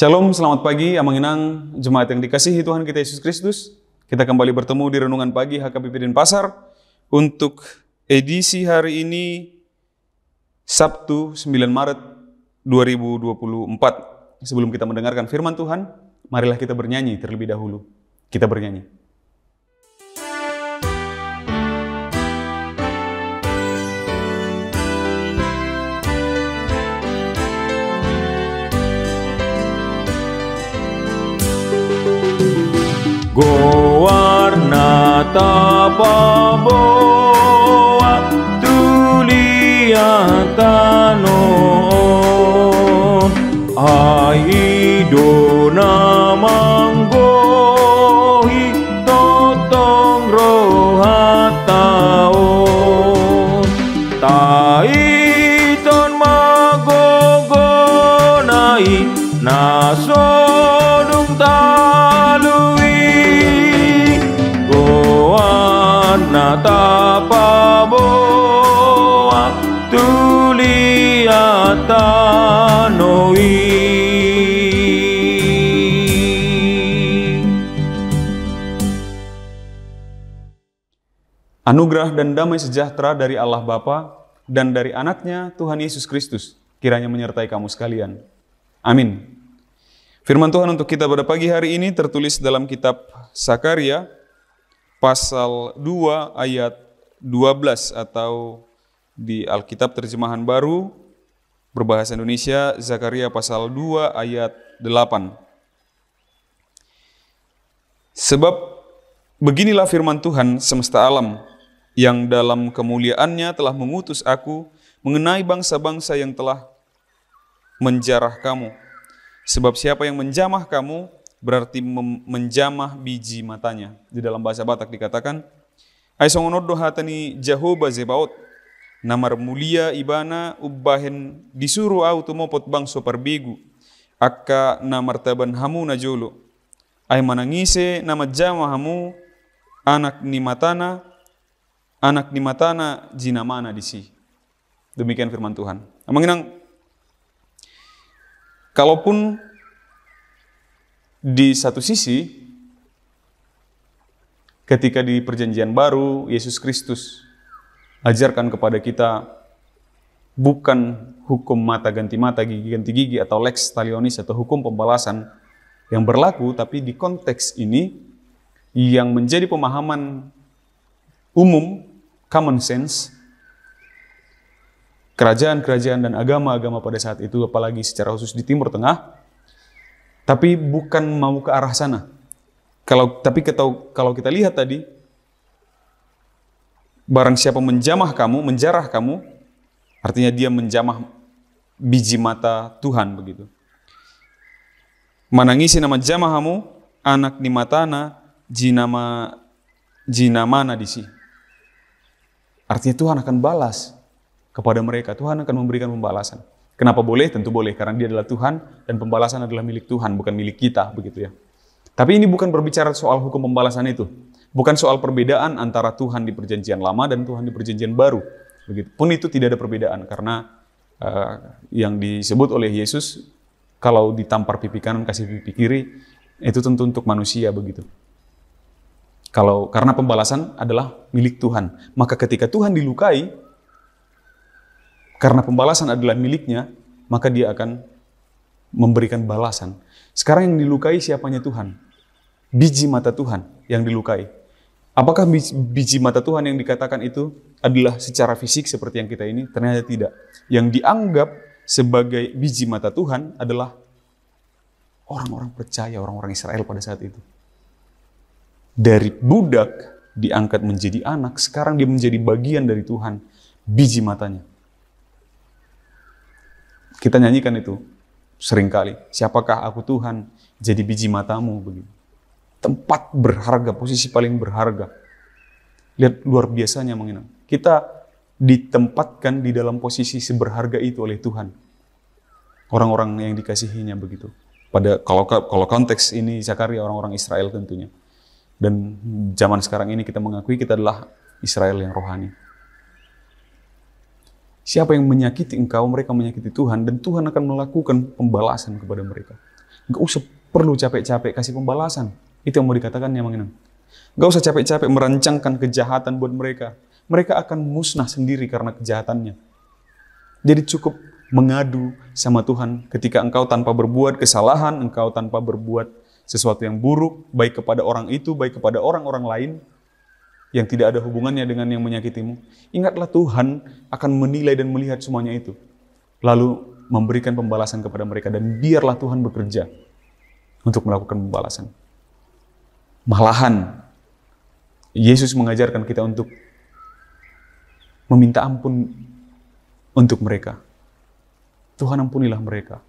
Shalom, selamat pagi, Amanginang, jemaat yang dikasihi Tuhan kita Yesus Kristus. Kita kembali bertemu di Renungan Pagi HKBP Denpasar untuk edisi hari ini, Sabtu 9 Maret 2024. Sebelum kita mendengarkan firman Tuhan, marilah kita bernyanyi terlebih dahulu. Kita bernyanyi. Gowarna tapaboa tulia tanon aidona manggohi totong rohataon taiton magogonai nasodung talui natapaboa tulia tanoi. Anugerah dan damai sejahtera dari Allah Bapa dan dari anaknya Tuhan Yesus Kristus kiranya menyertai kamu sekalian. Amin. Firman Tuhan untuk kita pada pagi hari ini tertulis dalam kitab Zakaria pasal 2 ayat 12 atau di Alkitab terjemahan baru berbahasa Indonesia Zakaria pasal 2 ayat 8. Sebab beginilah firman Tuhan semesta alam yang dalam kemuliaannya telah mengutus aku mengenai bangsa-bangsa yang telah menjarah kamu. Sebab siapa yang menjamah kamu berarti menjamah biji matanya. Di dalam bahasa Batak dikatakan, Ai songonodo hatani Jehovah Zebaot, namar mulia ibana ubbahen disuruh au tumopot bangso perbigu, akka namar taban hamu na jolo. Ai manangise nama jama hamu, anak ni matana jinamana disi. Demikian firman Tuhan. Mengenang, kalaupun di satu sisi, ketika di perjanjian baru, Yesus Kristus ajarkan kepada kita bukan hukum mata ganti mata, gigi ganti gigi, atau lex talionis, atau hukum pembalasan yang berlaku, tapi di konteks ini, yang menjadi pemahaman umum, common sense, kerajaan-kerajaan dan agama-agama pada saat itu, apalagi secara khusus di Timur Tengah, tapi bukan mau ke arah sana. Kalau kita lihat tadi, barang siapa menjamah kamu, menjarah kamu, artinya dia menjamah biji mata Tuhan begitu. Manangisi nama jamahamu, anak ni matana, jinamana disi. Artinya Tuhan akan balas kepada mereka. Tuhan akan memberikan pembalasan. Kenapa boleh? Tentu boleh, karena dia adalah Tuhan dan pembalasan adalah milik Tuhan, bukan milik kita, begitu ya. Tapi ini bukan berbicara soal hukum pembalasan itu. Bukan soal perbedaan antara Tuhan di perjanjian lama dan Tuhan di perjanjian baru. Begitu. Pun itu tidak ada perbedaan, karena yang disebut oleh Yesus, kalau ditampar pipi kanan, kasih pipi kiri, itu tentu untuk manusia, begitu. Karena pembalasan adalah milik Tuhan. Maka ketika Tuhan dilukai, karena pembalasan adalah miliknya, maka dia akan memberikan balasan. Sekarang yang dilukai siapanya? Tuhan. Biji mata Tuhan yang dilukai. Apakah biji mata Tuhan yang dikatakan itu adalah secara fisik seperti yang kita ini? Ternyata tidak. Yang dianggap sebagai biji mata Tuhan adalah orang-orang percaya, orang-orang Israel pada saat itu. Dari budak diangkat menjadi anak, sekarang dia menjadi bagian dari Tuhan, biji matanya. Kita nyanyikan itu seringkali. Siapakah aku Tuhan, jadi biji matamu, begitu. Tempat berharga, posisi paling berharga. Lihat luar biasanya mengenang. Kita ditempatkan di dalam posisi seberharga itu oleh Tuhan. Orang-orang yang dikasihinya begitu. Kalau konteks ini Zakaria, orang-orang Israel tentunya. Dan zaman sekarang ini kita mengakui kita adalah Israel yang rohani. Siapa yang menyakiti engkau, mereka menyakiti Tuhan, dan Tuhan akan melakukan pembalasan kepada mereka. Gak usah perlu capek-capek kasih pembalasan. Itu yang mau dikatakan ya Mang Inang. Gak usah capek-capek merancangkan kejahatan buat mereka. Mereka akan musnah sendiri karena kejahatannya. Jadi cukup mengadu sama Tuhan ketika engkau tanpa berbuat kesalahan, engkau tanpa berbuat sesuatu yang buruk, baik kepada orang itu, baik kepada orang-orang lain yang tidak ada hubungannya dengan yang menyakitimu. Ingatlah Tuhan akan menilai dan melihat semuanya itu. Lalu memberikan pembalasan kepada mereka, dan biarlah Tuhan bekerja untuk melakukan pembalasan. Malahan, Yesus mengajarkan kita untuk meminta ampun untuk mereka. Tuhan ampunilah mereka.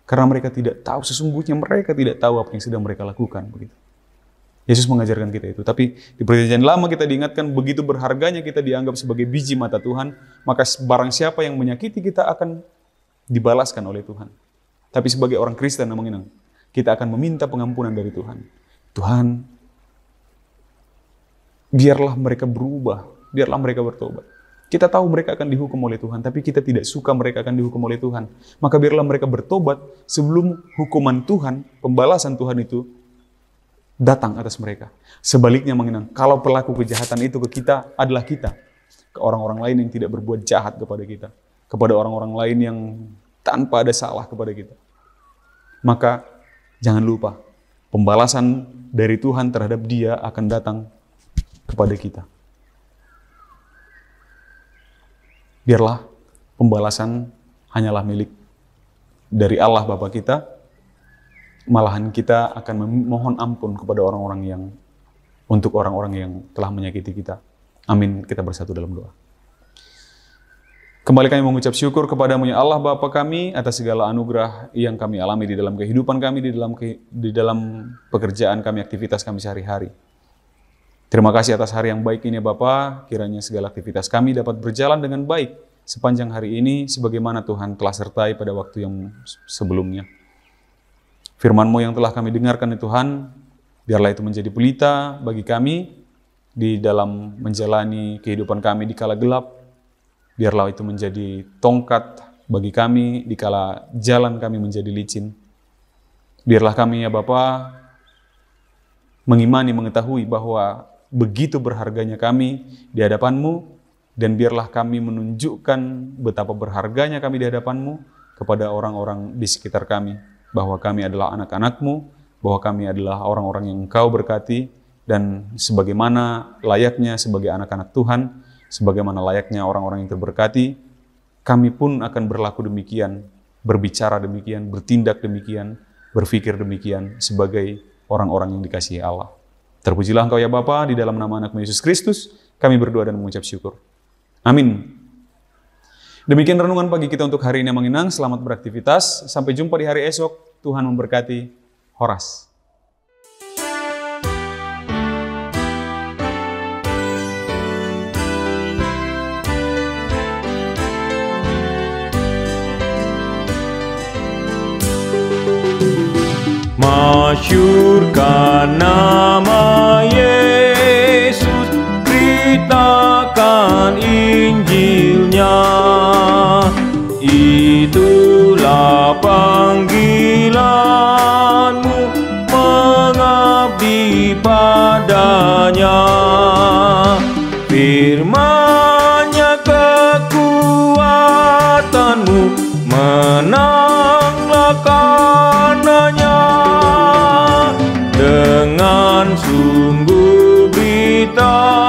Karena mereka tidak tahu, sesungguhnya mereka tidak tahu apa yang sedang mereka lakukan. Begitu. Yesus mengajarkan kita itu. Tapi di Perjanjian Lama kita diingatkan begitu berharganya kita dianggap sebagai biji mata Tuhan, maka barang siapa yang menyakiti kita akan dibalaskan oleh Tuhan. Tapi sebagai orang Kristen, kita akan meminta pengampunan dari Tuhan. Tuhan, biarlah mereka berubah, biarlah mereka bertobat. Kita tahu mereka akan dihukum oleh Tuhan, tapi kita tidak suka mereka akan dihukum oleh Tuhan. Maka biarlah mereka bertobat sebelum hukuman Tuhan, pembalasan Tuhan itu datang atas mereka. Sebaliknya kalau pelaku kejahatan itu ke kita adalah kita, ke orang-orang lain yang tidak berbuat jahat kepada kita, kepada orang-orang lain yang tanpa ada salah kepada kita. Maka jangan lupa, pembalasan dari Tuhan terhadap dia akan datang kepada kita. Biarlah pembalasan hanyalah milik dari Allah Bapa kita. Malahan kita akan memohon ampun kepada orang-orang yang, untuk orang-orang yang telah menyakiti kita. Amin. Kita bersatu dalam doa. Kembali kami mengucap syukur kepadamu ya Allah Bapa kami atas segala anugerah yang kami alami di dalam kehidupan kami, di dalam pekerjaan kami, aktivitas kami sehari-hari. Terima kasih atas hari yang baik ini Bapa, kiranya segala aktivitas kami dapat berjalan dengan baik sepanjang hari ini, sebagaimana Tuhan telah sertai pada waktu yang sebelumnya. Firman-Mu yang telah kami dengarkan ya Tuhan, biarlah itu menjadi pelita bagi kami di dalam menjalani kehidupan kami di kala gelap. Biarlah itu menjadi tongkat bagi kami di kala jalan kami menjadi licin. Biarlah kami ya Bapa mengimani, mengetahui bahwa begitu berharganya kami di hadapan-Mu, dan biarlah kami menunjukkan betapa berharganya kami di hadapan-Mu kepada orang-orang di sekitar kami, bahwa kami adalah anak-anak-Mu, bahwa kami adalah orang-orang yang Engkau berkati, dan sebagaimana layaknya sebagai anak-anak Tuhan, sebagaimana layaknya orang-orang yang terberkati, kami pun akan berlaku demikian, berbicara demikian, bertindak demikian, berpikir demikian sebagai orang-orang yang dikasihi Allah. Terpujilah Engkau ya Bapa, di dalam nama anak-Mu Yesus Kristus, kami berdoa dan mengucap syukur. Amin. Demikian renungan pagi kita untuk hari ini Mang Inang. Selamat beraktivitas. Sampai jumpa di hari esok. Tuhan memberkati. Horas. Masyurkan nama Yesus, beritakan Injilnya. Itulah panggilanmu, mengabdi padanya. Firman-Nya kekuatanmu, menanglah karenanya. Dengan sungguh berita